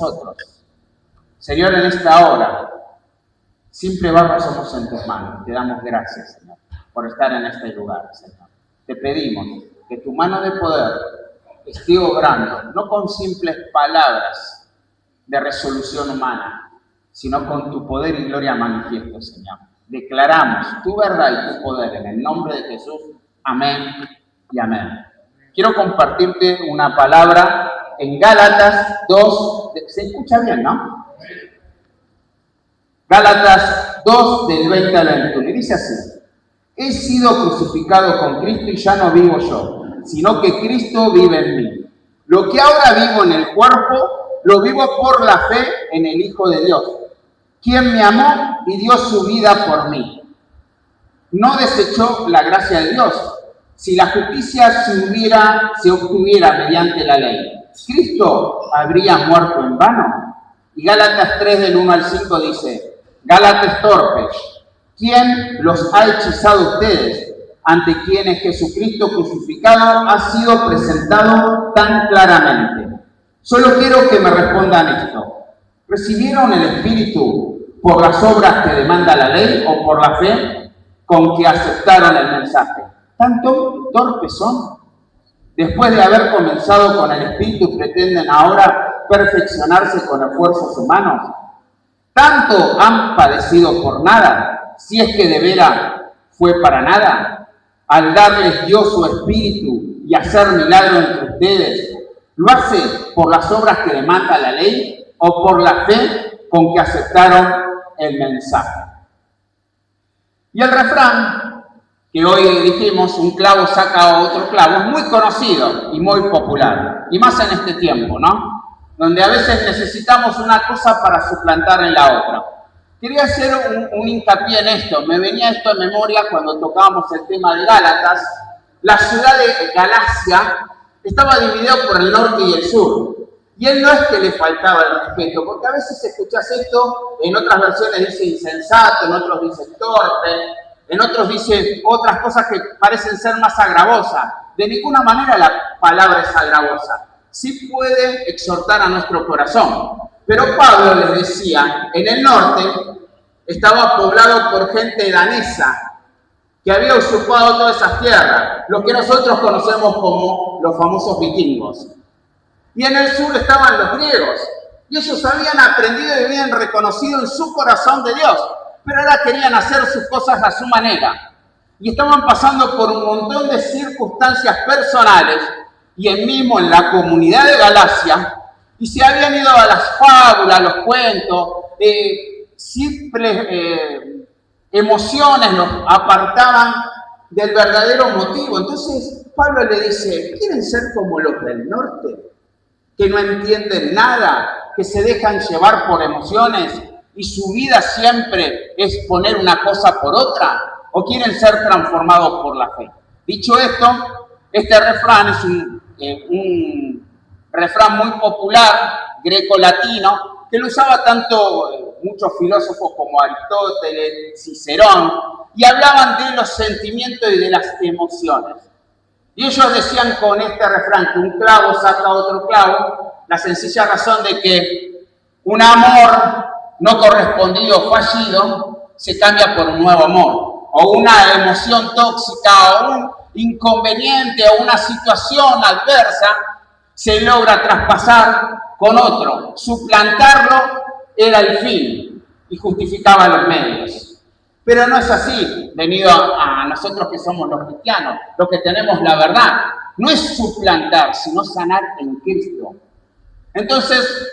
nosotros. Señor, en esta hora, simple barro somos en tus manos. Te damos gracias, Señor, por estar en este lugar, Señor. Te pedimos que tu mano de poder esté obrando, no con simples palabras de resolución humana, sino con tu poder y gloria manifiesto, Señor. Declaramos tu verdad y tu poder en el nombre de Jesús. Amén y amén. Quiero compartirte una palabra en Gálatas 2, ¿se escucha bien, no? Gálatas 2, del 20 al 21, y dice así: he sido crucificado con Cristo y ya no vivo yo, sino que Cristo vive en mí. Lo que ahora vivo en el cuerpo, lo vivo por la fe en el Hijo de Dios, quien me amó y dio su vida por mí. No desechó la gracia de Dios. Si la justicia se obtuviera mediante la ley, ¿Cristo habría muerto en vano? Y Gálatas 3, del 1 al 5 dice: Gálatas torpes, ¿quién los ha hechizado a ustedes, ante quienes Jesucristo crucificado ha sido presentado tan claramente? Solo quiero que me respondan esto: ¿recibieron el Espíritu por las obras que demanda la ley o por la fe con que aceptaron el mensaje? ¿Tanto torpes son? Después de haber comenzado con el Espíritu, ¿pretenden ahora perfeccionarse con esfuerzos humanos? ¿Tanto han padecido por nada, si es que de veras fue para nada? Al darles Dios su Espíritu y hacer milagro entre ustedes, ¿lo hace por las obras que demanda la ley o por la fe con que aceptaron el mensaje? Y el refrán que hoy dijimos, un clavo saca a otro clavo, es muy conocido y muy popular, y más en este tiempo, ¿no? Donde a veces necesitamos una cosa para suplantar en la otra. Quería hacer un hincapié en esto. Me venía esto en memoria cuando tocábamos el tema de Gálatas. La ciudad de Galacia estaba dividida por el norte y el sur. Y él no es que le faltaba el respeto, porque a veces escuchas esto, en otras versiones dice insensato, en otros dice torpe, en otros dice otras cosas que parecen ser más agravosas. De ninguna manera la palabra es agravosa. Sí puede exhortar a nuestro corazón. Pero Pablo les decía, en el norte estaba poblado por gente danesa que había usurpado todas esas tierras, lo que nosotros conocemos como los famosos vikingos. Y en el sur estaban los griegos, y ellos habían aprendido y habían reconocido en su corazón de Dios, pero ahora querían hacer sus cosas a su manera. Y estaban pasando por un montón de circunstancias personales, y en la comunidad de Galacia, y se habían ido a las fábulas, los cuentos, simples emociones los apartaban del verdadero motivo. Entonces Pablo le dice: ¿quieren ser como los del norte? Que no entienden nada, que se dejan llevar por emociones y su vida siempre es poner una cosa por otra, o quieren ser transformados por la fe. Dicho esto, este refrán es un refrán muy popular, greco-latino, que lo usaba tanto muchos filósofos como Aristóteles, Cicerón, y hablaban de los sentimientos y de las emociones. Y ellos decían con este refrán que un clavo saca otro clavo, la sencilla razón de que un amor no correspondido o fallido se cambia por un nuevo amor, o una emoción tóxica, o un inconveniente, o una situación adversa se logra traspasar con otro. Suplantarlo era el fin y justificaba los medios. Pero no es así, debido a nosotros que somos los cristianos, los que tenemos la verdad. No es suplantar, sino sanar en Cristo. Entonces,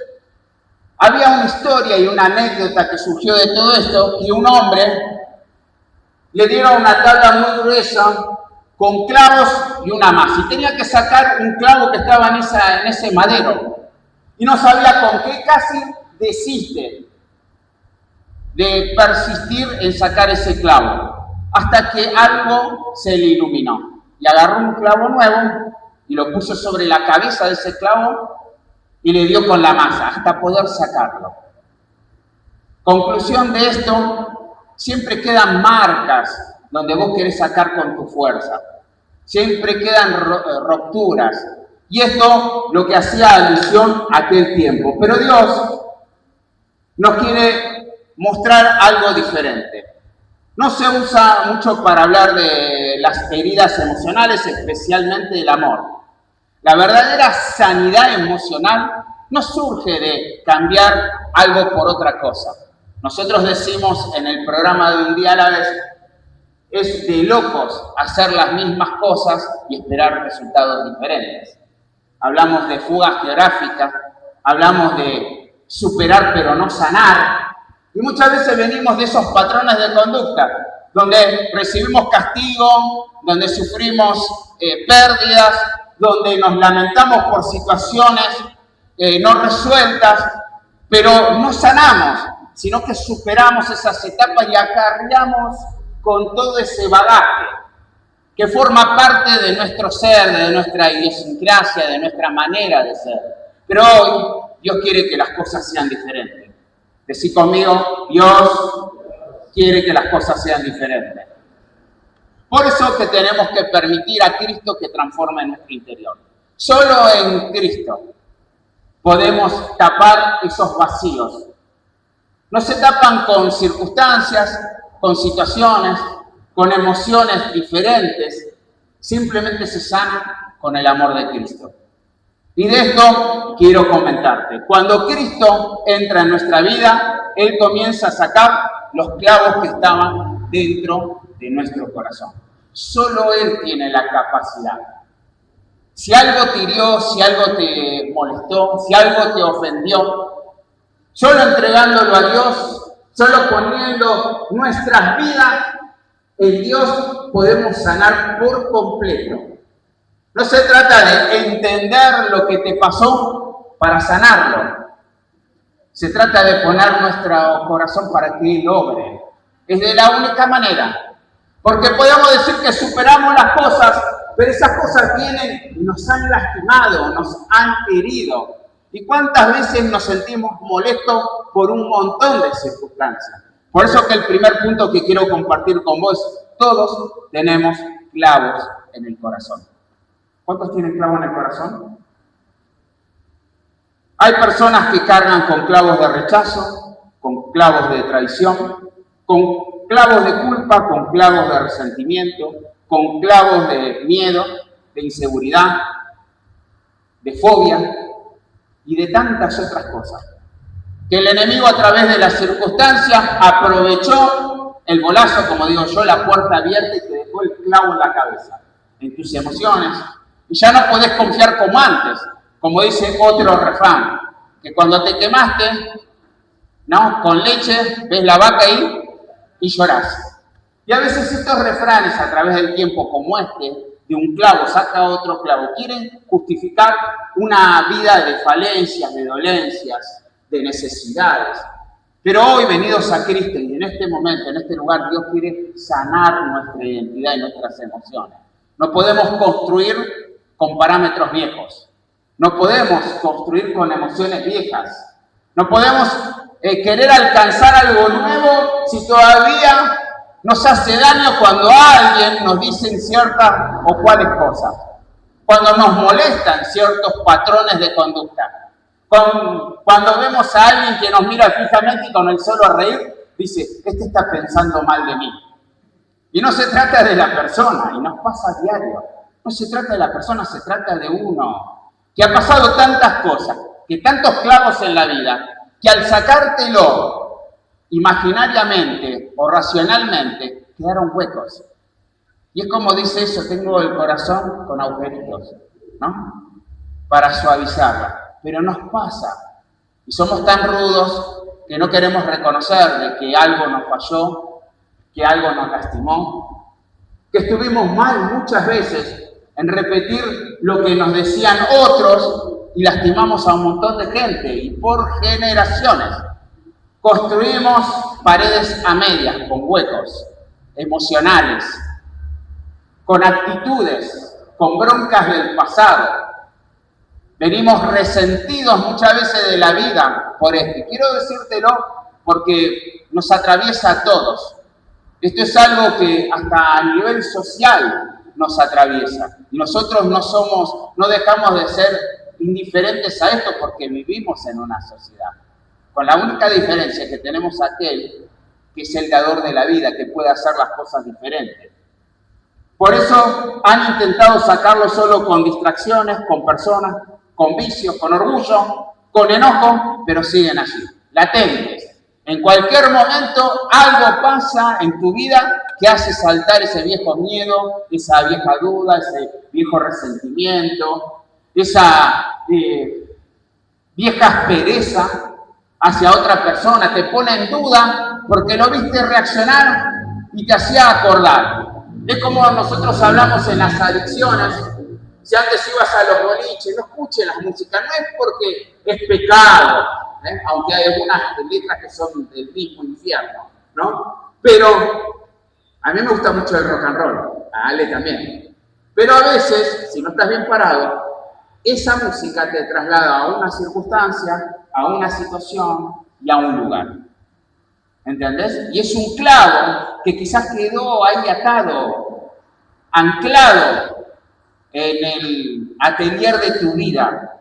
había una historia y una anécdota que surgió de todo esto, y un hombre le dieron una tabla muy gruesa con clavos y una más, y tenía que sacar un clavo que estaba en ese madero, y no sabía con qué, casi desiste de persistir en sacar ese clavo, hasta que algo se le iluminó, y agarró un clavo nuevo y lo puso sobre la cabeza de ese clavo y le dio con la masa hasta poder sacarlo. Conclusión de esto: siempre quedan marcas donde vos querés sacar con tu fuerza, siempre quedan rupturas, Y esto lo que hacía alusión a aquel tiempo. Pero Dios nos quiere mostrar algo diferente. No se usa mucho para hablar de las heridas emocionales, especialmente el amor. La verdadera sanidad emocional no surge de cambiar algo por otra cosa. Nosotros decimos en el programa de Un Día a la Vez, es de locos hacer las mismas cosas y esperar resultados diferentes. Hablamos de fuga geográfica, hablamos de superar pero no sanar, y muchas veces venimos de esos patrones de conducta, donde recibimos castigo, donde sufrimos pérdidas, donde nos lamentamos por situaciones no resueltas, pero no sanamos, sino que superamos esas etapas y acarreamos con todo ese bagaje que forma parte de nuestro ser, de nuestra idiosincrasia, de nuestra manera de ser. Pero hoy Dios quiere que las cosas sean diferentes. Decí conmigo, Dios quiere que las cosas sean diferentes. Por eso que tenemos que permitir a Cristo que transforme nuestro interior. Solo en Cristo podemos tapar esos vacíos. No se tapan con circunstancias, con situaciones, con emociones diferentes. Simplemente se sana con el amor de Cristo. Y de esto quiero comentarte. Cuando Cristo entra en nuestra vida, Él comienza a sacar los clavos que estaban dentro de nuestro corazón. Solo Él tiene la capacidad. Si algo te hirió, si algo te molestó, si algo te ofendió, solo entregándolo a Dios, solo poniendo nuestras vidas en Dios, podemos sanar por completo. No se trata de entender lo que te pasó para sanarlo. Se trata de poner nuestro corazón para que Él obre. Es de la única manera. Porque podemos decir que superamos las cosas, pero esas cosas vienen y nos han lastimado, nos han herido. ¿Y cuántas veces nos sentimos molestos por un montón de circunstancias? Por eso que el primer punto que quiero compartir con vos, todos tenemos clavos en el corazón. ¿Cuántos tienen clavos en el corazón? Hay personas que cargan con clavos de rechazo, con clavos de traición, con clavos de culpa, con clavos de resentimiento, con clavos de miedo, de inseguridad, de fobia y de tantas otras cosas. Que el enemigo a través de las circunstancias aprovechó el bolazo, como digo yo, la puerta abierta y te dejó el clavo en la cabeza, en tus emociones. Y ya no podés confiar como antes, como dice otro refrán, que cuando te quemaste, ¿no? Con leche, ves la vaca ahí y llorás. Y a veces estos refranes a través del tiempo, como este, de un clavo saca otro clavo, quieren justificar una vida de falencias, de dolencias, de necesidades. Pero hoy, venidos a Cristo y en este momento, en este lugar, Dios quiere sanar nuestra identidad y nuestras emociones. No podemos construir con parámetros viejos. No podemos construir con emociones viejas. No podemos querer alcanzar algo nuevo si todavía nos hace daño cuando alguien nos dice ciertas o cuales cosas. Cuando nos molestan ciertos patrones de conducta. Cuando vemos a alguien que nos mira fijamente y con el solo reír dice, este está pensando mal de mí. Y no se trata de la persona, y nos pasa a diario. No se trata de la persona, se trata de uno, que ha pasado tantas cosas, que tantos clavos en la vida, que al sacártelo imaginariamente o racionalmente, quedaron huecos. Y es como dice eso, tengo el corazón con agujeritos, ¿no? Para suavizarla. Pero nos pasa. Y somos tan rudos que no queremos reconocer de que algo nos falló, que algo nos lastimó, que estuvimos mal muchas veces en repetir lo que nos decían otros y lastimamos a un montón de gente y por generaciones. Construimos paredes a medias con huecos emocionales, con actitudes, con broncas del pasado. Venimos resentidos muchas veces de la vida por esto. Y quiero decírtelo porque nos atraviesa a todos. Esto es algo que hasta a nivel social nos atraviesa. Y nosotros no dejamos de ser indiferentes a esto porque vivimos en una sociedad. Con la única diferencia que tenemos aquel que es el dador de la vida, que puede hacer las cosas diferentes. Por eso han intentado sacarlo solo con distracciones, con personas, con vicios, con orgullo, con enojo, pero siguen allí, latentes. En cualquier momento algo pasa en tu vida que hace saltar ese viejo miedo, esa vieja duda, ese viejo resentimiento, esa vieja aspereza hacia otra persona, te pone en duda porque lo viste reaccionar y te hacía acordar. Es como nosotros hablamos en las adicciones. Si antes ibas a los boliches, no escuches las músicas, no es porque es pecado, aunque hay algunas letras que son del mismo infierno, ¿no? Pero a mí me gusta mucho el rock and roll, a Ale también. Pero a veces, si no estás bien parado, esa música te traslada a una circunstancia, a una situación y a un lugar. ¿Entendés? Y es un clavo que quizás quedó ahí atado, anclado en el atelier de tu vida.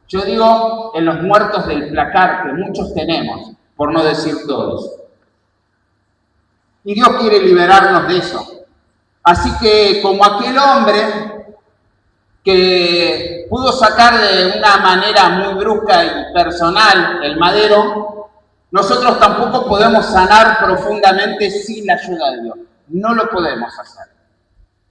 Yo digo en los muertos del placar que muchos tenemos, por no decir todos. Y Dios quiere liberarnos de eso. Así que como aquel hombre que pudo sacar de una manera muy brusca y personal el madero, nosotros tampoco podemos sanar profundamente sin la ayuda de Dios. No lo podemos hacer.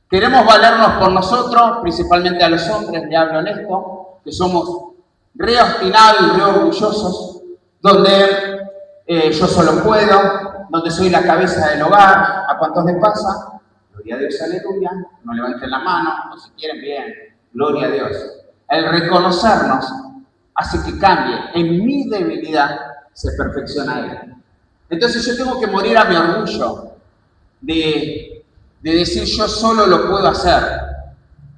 Queremos valernos por nosotros, principalmente a los hombres, le hablo en esto, que somos re obstinados y re orgullosos, donde yo solo puedo, donde soy la cabeza del hogar. ¿A cuántos les pasa? Gloria a Dios, aleluya. No levanten la mano, o si quieren, bien. Gloria a Dios. El reconocernos hace que cambie. En mi debilidad se perfecciona Él. Entonces yo tengo que morir a mi orgullo de decir yo solo lo puedo hacer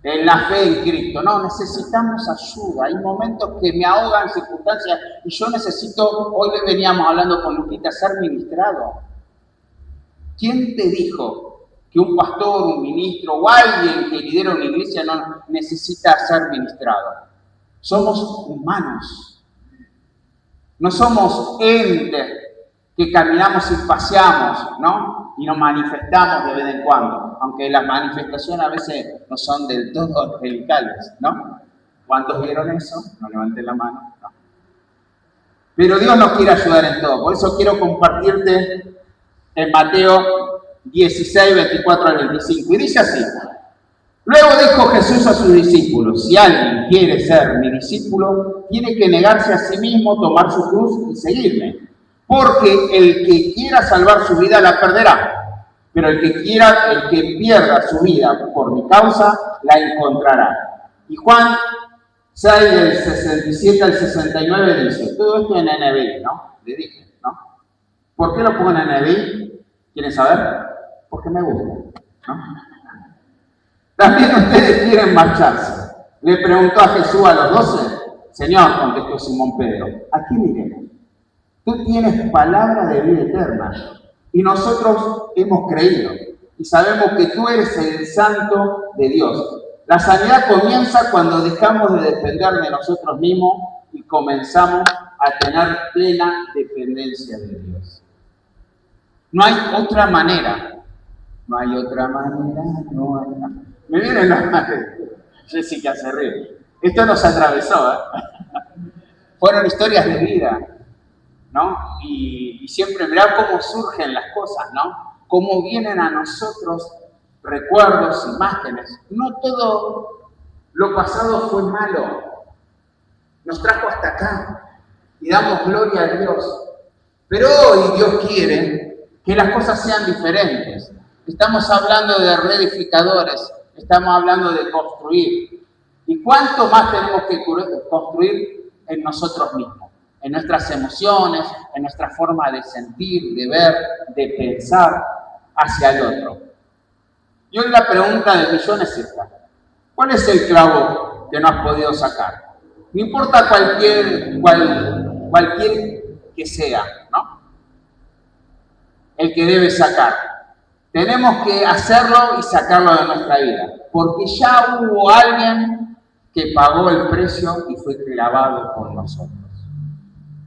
en la fe en Cristo. No, necesitamos ayuda. Hay momentos que me ahogan circunstancias y yo necesito, hoy le veníamos hablando con Luquita, ser ministrado. ¿Quién te dijo que un pastor, un ministro o alguien que lidera una iglesia no necesita ser ministrado? Somos humanos. No somos entes que caminamos y paseamos, ¿no? Y nos manifestamos de vez en cuando, aunque las manifestaciones a veces no son del todo angelicales, ¿no? ¿Cuántos vieron eso? No levanten la mano, no. Pero Dios nos quiere ayudar en todo, por eso quiero compartirte en Mateo 16, 24 al 25, y dice así: luego dijo Jesús a sus discípulos: si alguien quiere ser mi discípulo, tiene que negarse a sí mismo, tomar su cruz y seguirme. Porque el que quiera salvar su vida la perderá, pero el que pierda su vida por mi causa la encontrará. Y Juan 6, del 67 al 69 dice, todo esto en NBI, ¿no? Le dije, ¿no? ¿Por qué lo pongo en NBI? ¿Quieren saber? Porque me gusta, ¿no? También ustedes quieren marcharse. Le preguntó a Jesús a los 12, Señor, contestó Simón Pedro, ¿a quién iremos? Tú tienes palabra de vida eterna y nosotros hemos creído y sabemos que tú eres el Santo de Dios. La sanidad comienza cuando dejamos de depender de nosotros mismos y comenzamos a tener plena dependencia de Dios. No hay otra manera. No hay otra manera, no hay otra. Me vienen las manos. Jessica se ríe. Esto nos atravesó, ¿eh? Fueron historias de vida, ¿no? Y siempre mirá cómo surgen las cosas, ¿no? Cómo vienen a nosotros recuerdos, imágenes. No todo lo pasado fue malo. Nos trajo hasta acá y damos gloria a Dios. Pero hoy Dios quiere que las cosas sean diferentes. Estamos hablando de reedificadores, estamos hablando de construir. ¿Y cuánto más tenemos que construir en nosotros mismos? En nuestras emociones, en nuestra forma de sentir, de ver, de pensar hacia el otro. Y hoy la pregunta del millón es esta: ¿cuál es el clavo que no has podido sacar? No importa cualquier que sea, ¿no? El que debes sacar. tenemos que hacerlo y sacarlo de nuestra vida, porque ya hubo alguien que pagó el precio y fue clavado por nosotros,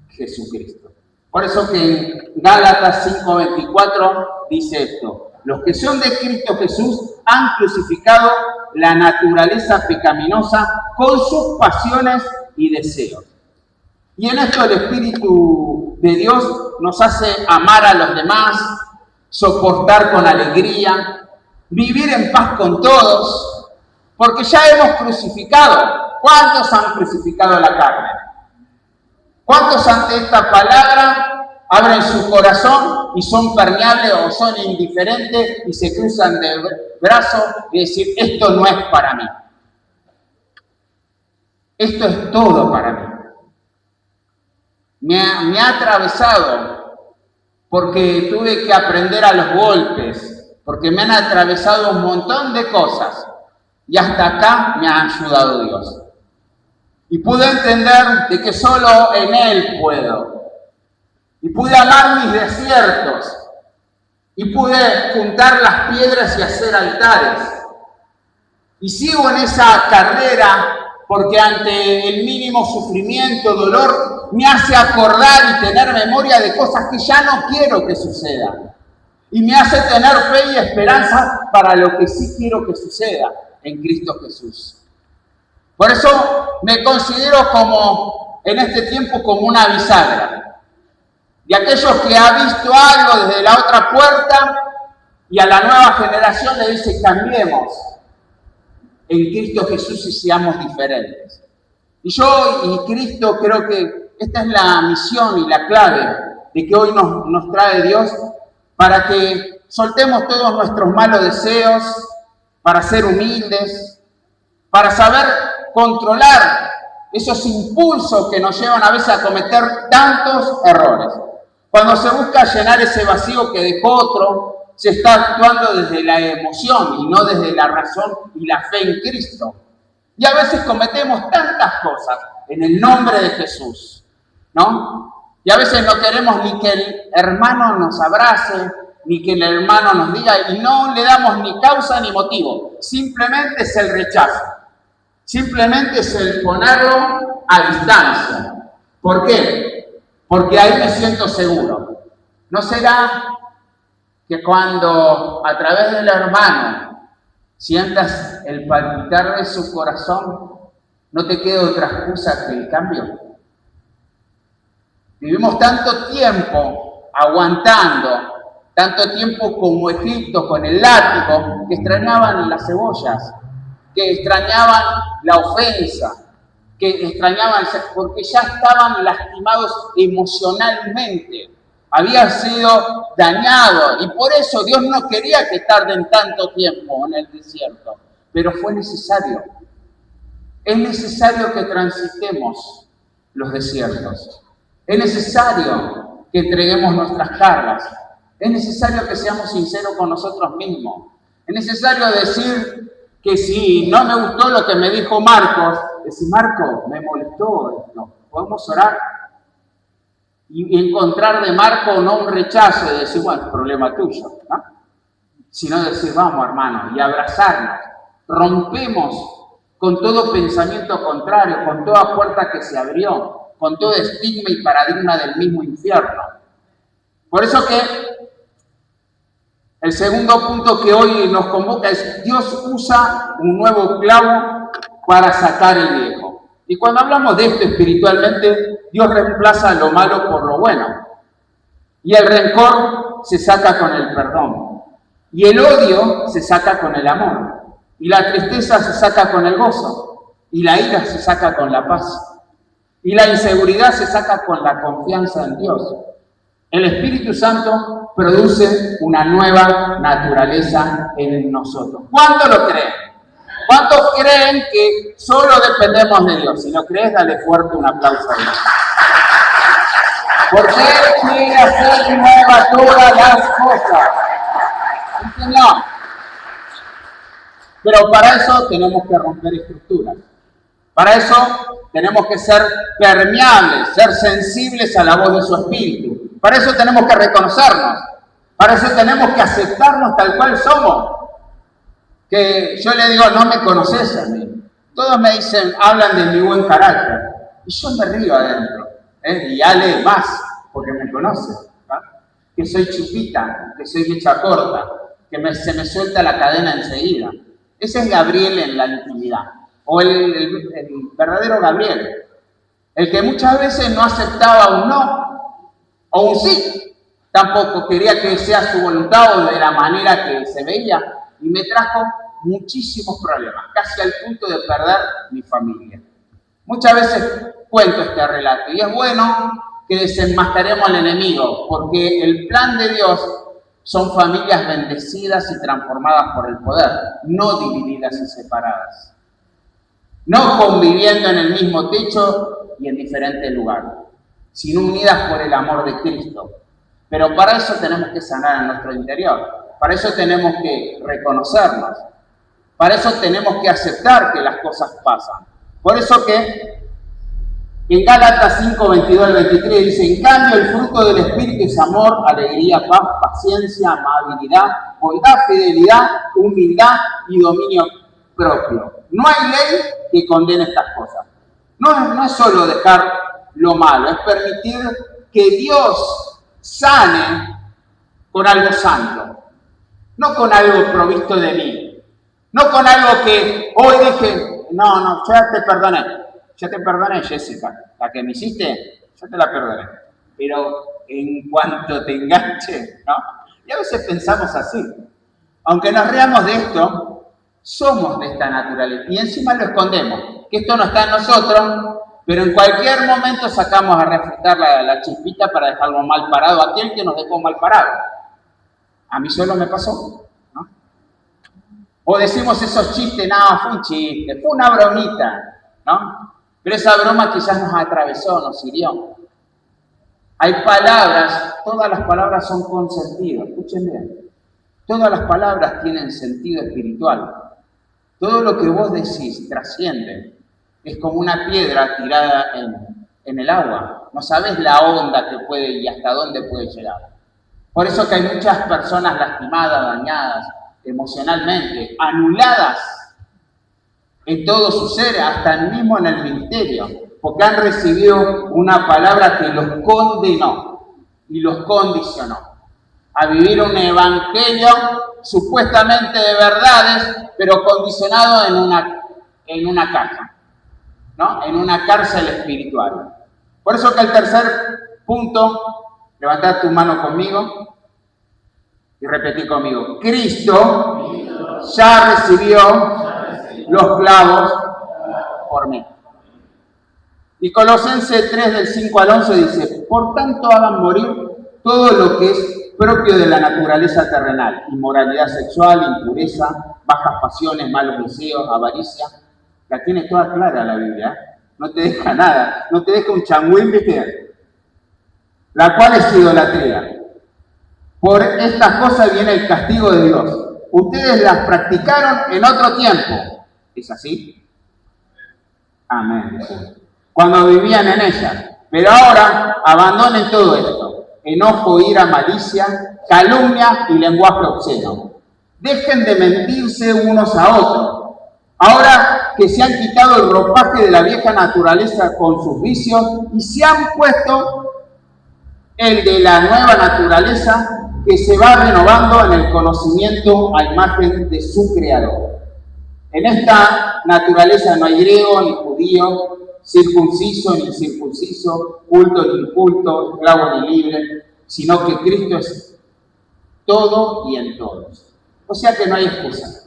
Jesucristo. Por eso que en Gálatas 5:24 dice esto: los que son de Cristo Jesús han crucificado la naturaleza pecaminosa con sus pasiones y deseos. Y en esto el Espíritu de Dios nos hace amar a los demás, soportar con alegría, vivir en paz con todos, porque ya hemos crucificado. ¿Cuántos han crucificado la carne? ¿Cuántos ante esta palabra abren su corazón y son permeables o son indiferentes y se cruzan de brazos y decir, esto no es para mí? Esto es todo para mí. Me ha atravesado porque tuve que aprender a los golpes, porque me han atravesado un montón de cosas y hasta acá me ha ayudado Dios. Y pude entender de que solo en Él puedo. Y pude amar mis desiertos. Y pude juntar las piedras y hacer altares. Y sigo en esa carrera porque ante el mínimo sufrimiento, dolor, me hace acordar y tener memoria de cosas que ya no quiero que sucedan. Y me hace tener fe y esperanza para lo que sí quiero que suceda en Cristo Jesús. Por eso me considero en este tiempo como una bisagra. Y aquellos que han visto algo desde la otra puerta y a la nueva generación le dicen cambiemos en Cristo Jesús y seamos diferentes. Y yo y Cristo creo que esta es la misión y la clave de que hoy nos trae Dios para que soltemos todos nuestros malos deseos, para ser humildes, para saber controlar esos impulsos que nos llevan a veces a cometer tantos errores. Cuando se busca llenar ese vacío que dejó otro, se está actuando desde la emoción y no desde la razón y la fe en Cristo. Y a veces cometemos tantas cosas en el nombre de Jesús, ¿no? Y a veces no queremos ni que el hermano nos abrace, ni que el hermano nos diga, y no le damos ni causa ni motivo. Simplemente es el rechazo. Simplemente es el ponerlo a distancia. ¿Por qué? Porque ahí me siento seguro. ¿No será que cuando a través del hermano sientas el palpitar de su corazón, no te queda otra excusa que el cambio? Vivimos tanto tiempo aguantando, tanto tiempo como Egipto con el látigo, que extrañaban las cebollas, que extrañaban la ofensa, que extrañaban, porque ya estaban lastimados emocionalmente, habían sido dañados, y por eso Dios no quería que tarden tanto tiempo en el desierto, pero fue necesario. Es necesario que transitemos los desiertos, es necesario que entreguemos nuestras cargas, es necesario que seamos sinceros con nosotros mismos, es necesario decir que si no me gustó lo que me dijo Marcos, decir, Marco, me molestó esto, ¿podemos orar? Y encontrar de Marco no un rechazo y decir, bueno, es problema tuyo, ¿no? Sino decir, vamos hermano, y abrazarnos. Rompemos con todo pensamiento contrario, con toda puerta que se abrió, con todo estigma y paradigma del mismo infierno. Por eso que el segundo punto que hoy nos convoca es Dios usa un nuevo clavo para sacar el viejo. Y cuando hablamos de esto espiritualmente, Dios reemplaza lo malo por lo bueno. Y el rencor se saca con el perdón. Y el odio se saca con el amor. Y la tristeza se saca con el gozo. Y la ira se saca con la paz. Y la inseguridad se saca con la confianza en Dios. El Espíritu Santo produce una nueva naturaleza en nosotros. ¿Cuántos lo creen? ¿Cuántos creen que solo dependemos de Dios? Si lo crees, dale fuerte un aplauso a Dios. Porque Él quiere hacer nuevas todas las cosas. ¿Sí, Señor? Pero para eso tenemos que romper estructuras. Para eso tenemos que ser permeables, ser sensibles a la voz de su Espíritu. Para eso tenemos que reconocernos. Para eso tenemos que aceptarnos tal cual somos. Que yo le digo, no me conoces a mí. Todos me dicen, hablan de mi buen carácter. Y yo me río adentro. Y Ale más, porque me conoce. ¿No? Que soy chipita, que soy mecha corta, que se me suelta la cadena enseguida. Ese es Gabriel en la intimidad. O el verdadero Gabriel. El que muchas veces no aceptaba un no o un sí. Tampoco quería que sea su voluntad o de la manera que se veía. Y me trajo muchísimos problemas, casi al punto de perder mi familia. Muchas veces cuento este relato y es bueno que desenmascaremos al enemigo, porque el plan de Dios son familias bendecidas y transformadas por el poder, no divididas y separadas. No conviviendo en el mismo techo y en diferentes lugares, sino unidas por el amor de Cristo. Pero para eso tenemos que sanar en nuestro interior, para eso tenemos que reconocernos, para eso tenemos que aceptar que las cosas pasan. Por eso que en Gálatas 5, 22 al 23 dice, en cambio el fruto del Espíritu es amor, alegría, paz, paciencia, amabilidad, bondad, fidelidad, humildad y dominio propio. No hay ley que condene estas cosas. No es solo dejar lo malo, es permitir que Dios sane con algo santo, no con algo provisto de mí, no con algo que hoy dije, no, ya te perdoné, Jessica, la que me hiciste, ya te la perdoné, pero en cuanto te enganche, ¿no? Y a veces pensamos así, aunque nos reamos de esto, somos de esta naturaleza y encima lo escondemos, que esto no está en nosotros, pero en cualquier momento sacamos a refrescar la chispita para dejarlo mal parado, aquel que nos dejó mal parado. A mí solo me pasó, ¿no? O decimos esos chistes, no, fue un chiste, fue una bromita, ¿no? Pero esa broma quizás nos atravesó, nos hirió. Hay palabras, todas las palabras son con sentido, escuchen bien. Todas las palabras tienen sentido espiritual. Todo lo que vos decís trasciende. Es como una piedra tirada en el agua. No sabés la onda que puede y hasta dónde puede llegar. Por eso que hay muchas personas lastimadas, dañadas emocionalmente, anuladas en todo su ser, hasta mismo en el ministerio, porque han recibido una palabra que los condenó y los condicionó a vivir un evangelio supuestamente de verdades, pero condicionado en una caja, ¿no? En una cárcel espiritual. Por eso que el tercer punto, levantad tu mano conmigo y repetí conmigo. Cristo ya recibió los clavos por mí. Y Colosenses 3 del 5 al 11 dice, por tanto hagan morir todo lo que es propio de la naturaleza terrenal, inmoralidad sexual, impureza, bajas pasiones, malos deseos, avaricia. La tiene toda clara la Biblia, ¿eh? No te deja nada, no te deja un changüín, ¿viste? La cual es idolatría. Por estas cosas viene el castigo de Dios. Ustedes las practicaron en otro tiempo. ¿Es así? Amén. Cuando vivían en ellas. Pero ahora abandonen todo esto. Enojo, ira, malicia, calumnia y lenguaje obsceno. Dejen de mentirse unos a otros. Ahora que se han quitado el ropaje de la vieja naturaleza con sus vicios y se han puesto el de la nueva naturaleza que se va renovando en el conocimiento a imagen de su Creador. En esta naturaleza no hay griego ni judío, circunciso ni incircunciso, culto ni inculto, esclavo ni libre, sino que Cristo es todo y en todos. O sea que no hay excusa.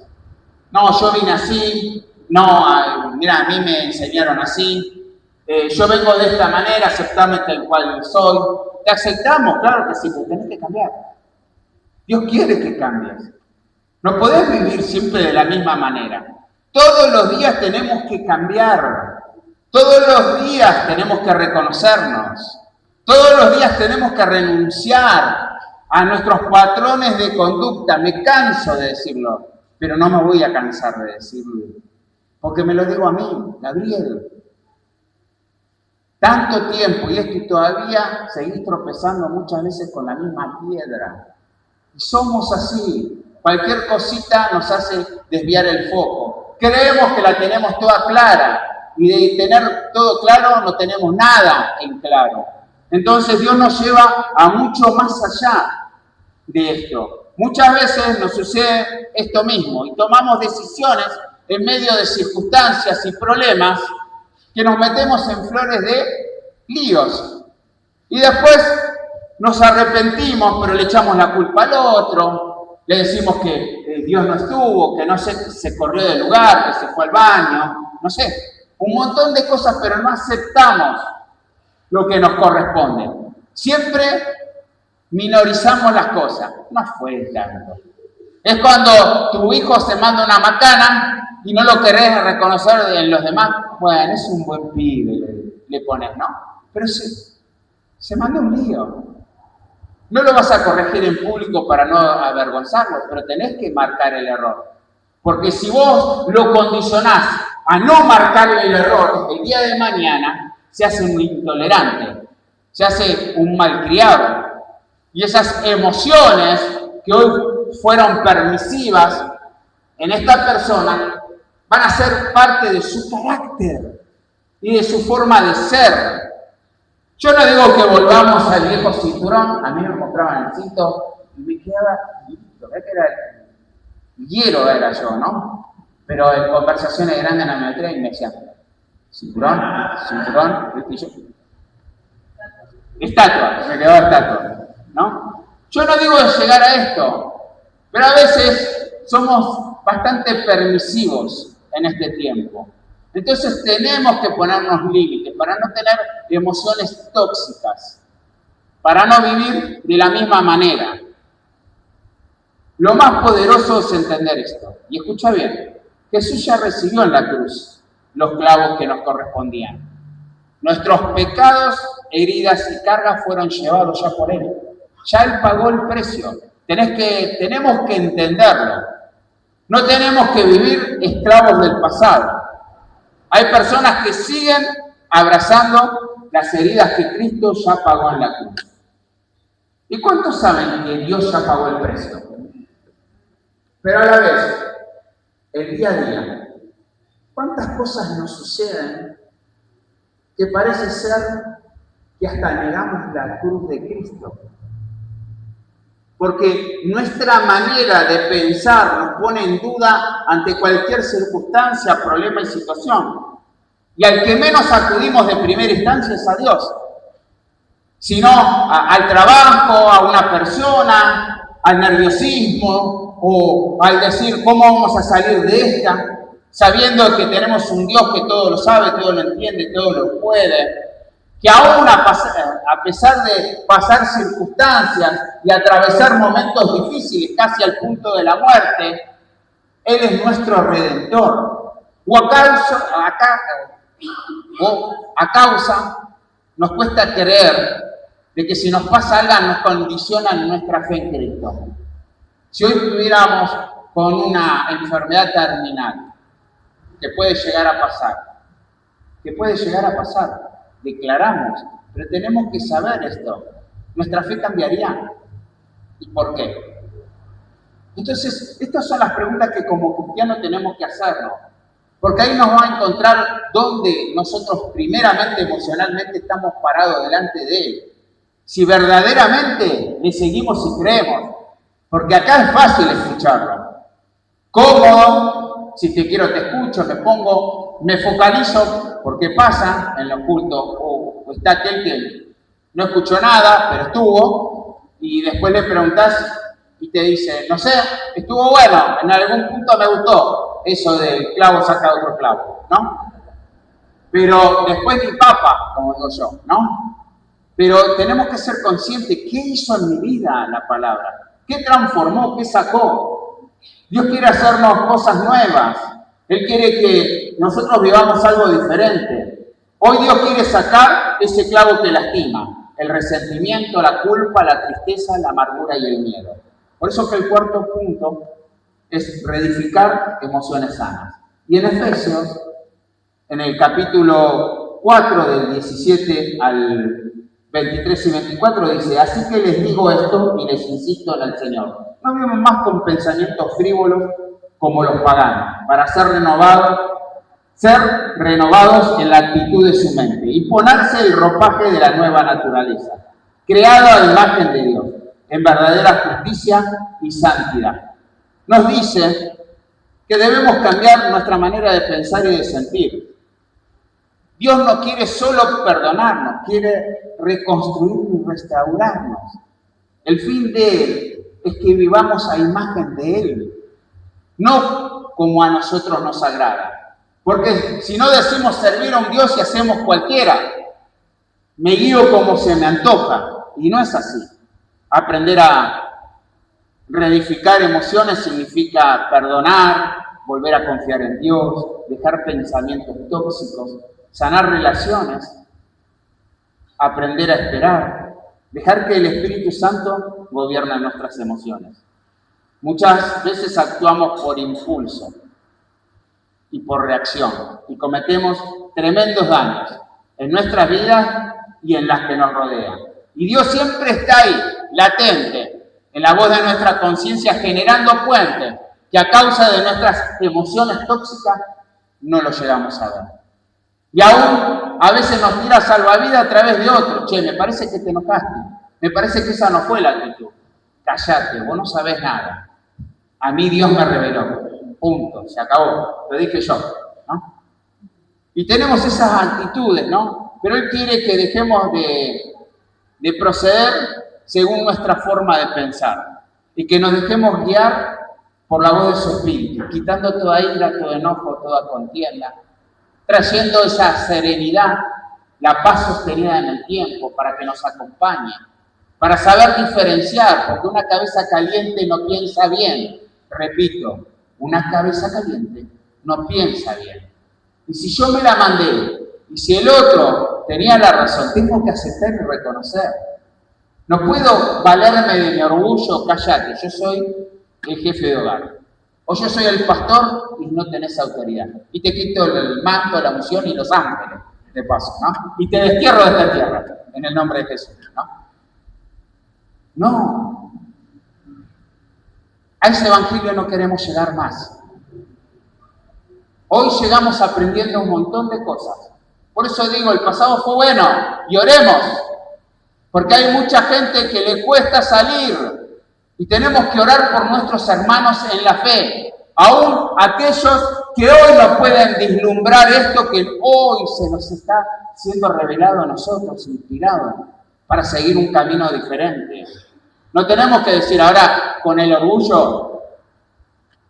No, yo vine así, no, mira, a mí me enseñaron así, yo vengo de esta manera, aceptame tal cual soy. Te aceptamos, claro que sí, pero tenés que cambiar. Dios quiere que cambies. No podés vivir siempre de la misma manera. Todos los días tenemos que cambiar. Todos los días tenemos que reconocernos. Todos los días tenemos que renunciar a nuestros patrones de conducta. Me canso de decirlo, pero no me voy a cansar de decirlo. Porque me lo digo a mí, Gabriel. Tanto tiempo y es que todavía seguís tropezando muchas veces con la misma piedra. Y somos así. Cualquier cosita nos hace desviar el foco. Creemos que la tenemos toda clara. Y de tener todo claro, no tenemos nada en claro. Entonces Dios nos lleva a mucho más allá de esto. Muchas veces nos sucede esto mismo y tomamos decisiones en medio de circunstancias y problemas que nos metemos en flores de líos. Y después nos arrepentimos, pero le echamos la culpa al otro, le decimos que Dios no estuvo, que no se corrió del lugar, que se fue al baño, no sé, un montón de cosas, pero no aceptamos lo que nos corresponde. Siempre minorizamos las cosas. No fue tanto. Es cuando tu hijo se manda una macana y no lo querés reconocer en los demás. Bueno, es un buen pibe, le pones, ¿no? Pero se manda un lío. No lo vas a corregir en público para no avergonzarlo, pero tenés que marcar el error. Porque si vos lo condicionás a no marcarle el error, el día de mañana se hace un intolerante, se hace un malcriado. Y esas emociones que hoy fueron permisivas en esta persona van a ser parte de su carácter y de su forma de ser. Yo no digo que volvamos al viejo cinturón, a mí me mostraban el cinto y me quedaba, ¿verdad que era hiero era yo, ¿no? Pero en conversaciones grandes no me metía y me decían, cinturón, ¿viste? Y yo, estatua, me quedaba estatua, ¿no? Yo no digo de llegar a esto, pero a veces somos bastante permisivos en este tiempo. Entonces tenemos que ponernos límites para no tener emociones tóxicas, para no vivir de la misma manera. Lo más poderoso es entender esto. Y escucha bien, Jesús ya recibió en la cruz los clavos que nos correspondían. Nuestros pecados, heridas y cargas fueron llevados ya por Él. Ya Él pagó el precio. Tenemos que entenderlo. No tenemos que vivir esclavos del pasado. Hay personas que siguen abrazando las heridas que Cristo ya pagó en la cruz. ¿Y cuántos saben que Dios ya pagó el precio? Pero a la vez, el día a día, ¿cuántas cosas nos suceden que parece ser que hasta negamos la cruz de Cristo? Porque nuestra manera de pensar nos pone en duda ante cualquier circunstancia, problema y situación. Y al que menos acudimos de primera instancia es a Dios. Sino al trabajo, a una persona, al nerviosismo, o al decir cómo vamos a salir de esta, sabiendo que tenemos un Dios que todo lo sabe, todo lo entiende, todo lo puede. Que aún a pesar de pasar circunstancias y atravesar momentos difíciles, casi al punto de la muerte, Él es nuestro Redentor. O a causa nos cuesta creer de que si nos pasa algo nos condiciona nuestra fe en Cristo. Si hoy estuviéramos con una enfermedad terminal, que puede llegar a pasar, declaramos, pero tenemos que saber esto. Nuestra fe cambiaría. ¿Y por qué? Entonces, estas son las preguntas que como cristianos tenemos que hacernos. Porque ahí nos va a encontrar dónde nosotros primeramente, emocionalmente, estamos parados delante de Él. Si verdaderamente le seguimos y creemos. Porque acá es fácil escucharlo. Cómodo, si te quiero te escucho, me focalizo, porque pasa en los cultos, o está aquel que no escuchó nada, pero estuvo, y después le preguntás y te dice, no sé, estuvo bueno, en algún punto me gustó, eso del clavo saca otro clavo, ¿no? Pero después ni papa, como digo yo, ¿no? Pero tenemos que ser conscientes, ¿qué hizo en mi vida la palabra? ¿Qué transformó? ¿Qué sacó? Dios quiere hacernos cosas nuevas. Él quiere que nosotros vivamos algo diferente. Hoy Dios quiere sacar ese clavo que lastima. El resentimiento, la culpa, la tristeza, la amargura y el miedo. Por eso que el cuarto punto es reedificar emociones sanas. Y en Efesios, en el capítulo 4, del 17 al 23 y 24 dice: así que les digo esto y les insisto en el Señor. No vivan más con pensamientos frívolos como los paganos, para ser renovados en la actitud de su mente y ponerse el ropaje de la nueva naturaleza, creado a imagen de Dios, en verdadera justicia y santidad. Nos dice que debemos cambiar nuestra manera de pensar y de sentir. Dios no quiere solo perdonarnos, quiere reconstruir y restaurarnos. El fin de Él es que vivamos a imagen de Él, no como a nosotros nos agrada. Porque si no decimos servir a un Dios y hacemos cualquiera, me guío como se me antoja, y no es así. Aprender a reedificar emociones significa perdonar, volver a confiar en Dios, dejar pensamientos tóxicos, sanar relaciones, aprender a esperar, dejar que el Espíritu Santo gobierne nuestras emociones. Muchas veces actuamos por impulso y por reacción y cometemos tremendos daños en nuestras vidas y en las que nos rodean. Y Dios siempre está ahí, latente, en la voz de nuestra conciencia, generando puentes que a causa de nuestras emociones tóxicas no lo llegamos a ver. Y aún a veces nos tira salvavidas a través de otro. Che, me parece que te enojaste, me parece que esa no fue la actitud. Cállate, vos no sabés nada. A mí Dios me reveló. Punto, se acabó. Lo dije yo, ¿no? Y tenemos esas actitudes, ¿no? Pero Él quiere que dejemos de proceder según nuestra forma de pensar y que nos dejemos guiar por la voz de su Espíritu, quitando toda ira, todo enojo, toda contienda, trayendo esa serenidad, la paz sostenida en el tiempo para que nos acompañe, para saber diferenciar, porque una cabeza caliente no piensa bien. Repito, una cabeza caliente no piensa bien. Y si yo me la mandé, y si el otro tenía la razón, tengo que aceptar y reconocer. No puedo valerme de mi orgullo, cállate, yo soy el jefe de hogar. O yo soy el pastor y no tenés autoridad. Y te quito el manto, la unción y los ángeles, de paso, ¿no? Y te destierro de esta tierra, en el nombre de Jesús, ¿no? No. A ese evangelio no queremos llegar más. Hoy llegamos aprendiendo un montón de cosas. Por eso digo, el pasado fue bueno y oremos. Porque hay mucha gente que le cuesta salir y tenemos que orar por nuestros hermanos en la fe. Aún aquellos que hoy no pueden vislumbrar esto que hoy se nos está siendo revelado a nosotros, inspirado, para seguir un camino diferente. No tenemos que decir ahora con el orgullo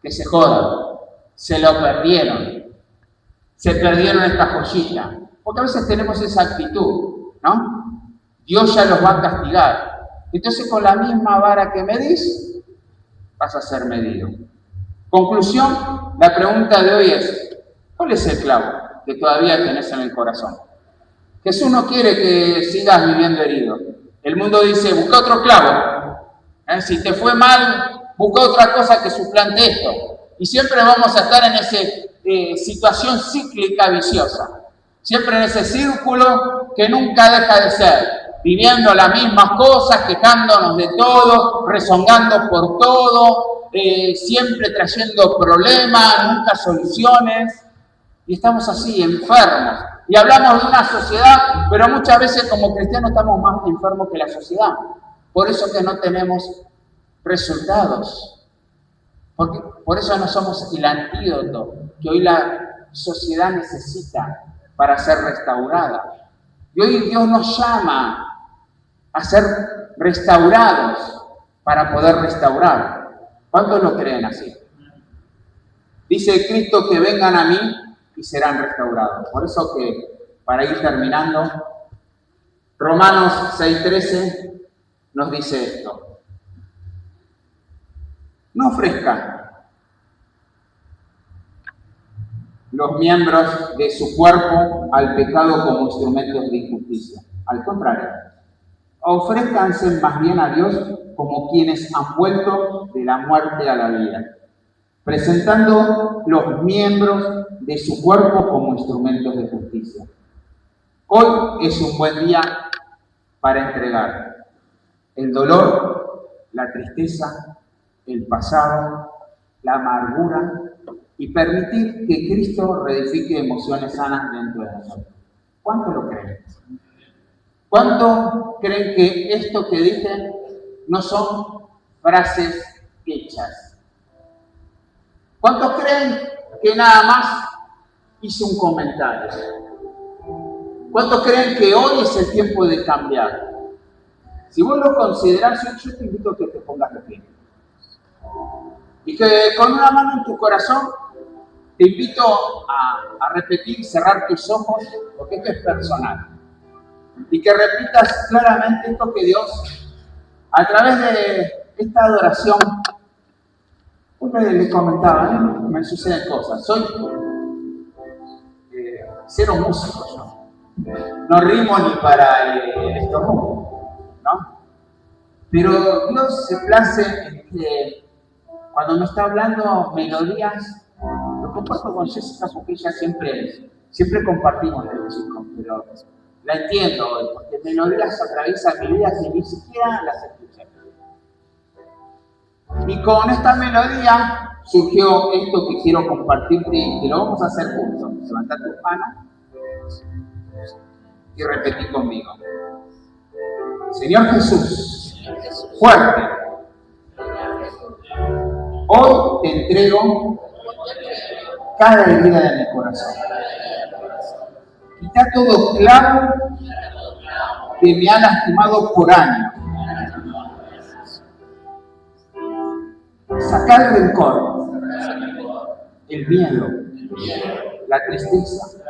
que se jodan, se lo perdieron, se perdieron esta joyita. Porque a veces tenemos esa actitud, ¿no? Dios ya los va a castigar. Entonces con la misma vara que medís, vas a ser medido. Conclusión, la pregunta de hoy es, ¿cuál es el clavo que todavía tenés en el corazón? Jesús no quiere que sigas viviendo herido. El mundo dice, busca otro clavo. Si te fue mal, busca otra cosa que suplante esto. Y siempre vamos a estar en esa situación cíclica viciosa. Siempre en ese círculo que nunca deja de ser. Viviendo las mismas cosas, quejándonos de todo, rezongando por todo, siempre trayendo problemas, nunca soluciones. Y estamos así, enfermos. Y hablamos de una sociedad, pero muchas veces como cristianos estamos más enfermos que la sociedad. Por eso que no tenemos resultados. Porque, por eso no somos el antídoto que hoy la sociedad necesita para ser restaurada. Y hoy Dios nos llama a ser restaurados para poder restaurar. ¿Cuántos lo creen así? Dice Cristo que vengan a mí y serán restaurados. Por eso que, para ir terminando, Romanos 6:13 nos dice esto. No ofrezcan los miembros de su cuerpo al pecado como instrumentos de injusticia. Al contrario, ofrézcanse más bien a Dios como quienes han vuelto de la muerte a la vida, presentando los miembros de su cuerpo como instrumentos de justicia. Hoy es un buen día para entregar el dolor, la tristeza, el pasado, la amargura y permitir que Cristo reedifique emociones sanas dentro de nosotros. ¿Cuánto lo creen? ¿Cuánto creen que esto que dicen no son frases hechas? ¿Cuántos creen que nada más hice un comentario? ¿Cuántos creen que hoy es el tiempo de cambiar? Si vos lo considerás, yo te invito a que te pongas de pie. Y que con una mano en tu corazón te invito a repetir, cerrar tus ojos, porque esto es personal. Y que repitas claramente esto que Dios, a través de esta adoración, uno le comentaba, me suceden cosas. Soy cero músico yo. No rimo ni para el estornudo, ¿no? Pero Dios se place en que cuando me está hablando melodías, lo comparto con Jessica porque ella siempre compartimos el músico, pero la entiendo hoy, porque melodías atraviesan mi vida que ni siquiera las escuché. Y con esta melodía surgió esto que quiero compartirte y que lo vamos a hacer juntos. Levanta tus manos y repetí conmigo. Señor Jesús, fuerte. Hoy te entrego cada herida de mi corazón. Quita todo clavo que me ha lastimado por años. Saca el rencor, el miedo, la tristeza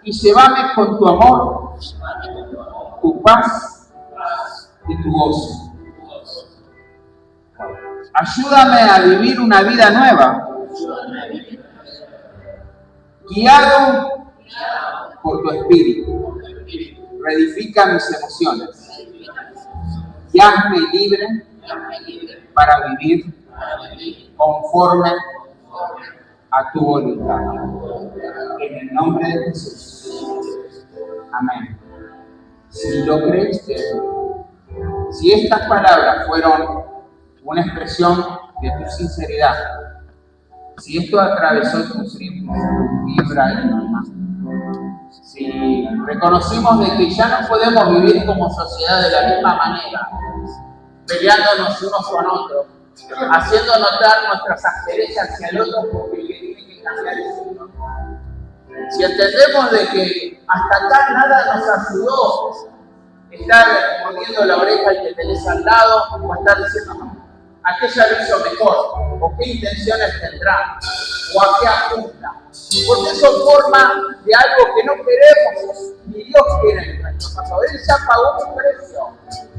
y llévame con tu amor, tu paz y tu gozo. Ayúdame a vivir una vida nueva, guiado por tu espíritu. Reedifica mis emociones y hazme libre para vivir conforme a tu voluntad. En el nombre de Jesús. Amén. Si lo creíste, si estas palabras fueron una expresión de tu sinceridad, si esto atravesó tu fibra íntima, si reconocimos de que ya no podemos vivir como sociedad de la misma manera, peleándonos unos con otros, haciendo notar nuestras asperezas hacia el otro porque le tiene que cambiar el signo. Si entendemos de que hasta acá nada nos ayudó estar mordiendo la oreja al que tenés al lado o estar diciendo no, aquella lo hizo mejor, o qué intenciones tendrá, o a qué apunta. Porque eso forma de algo que no queremos, ni Dios quiere en nuestro pasado. Él ya pagó un precio.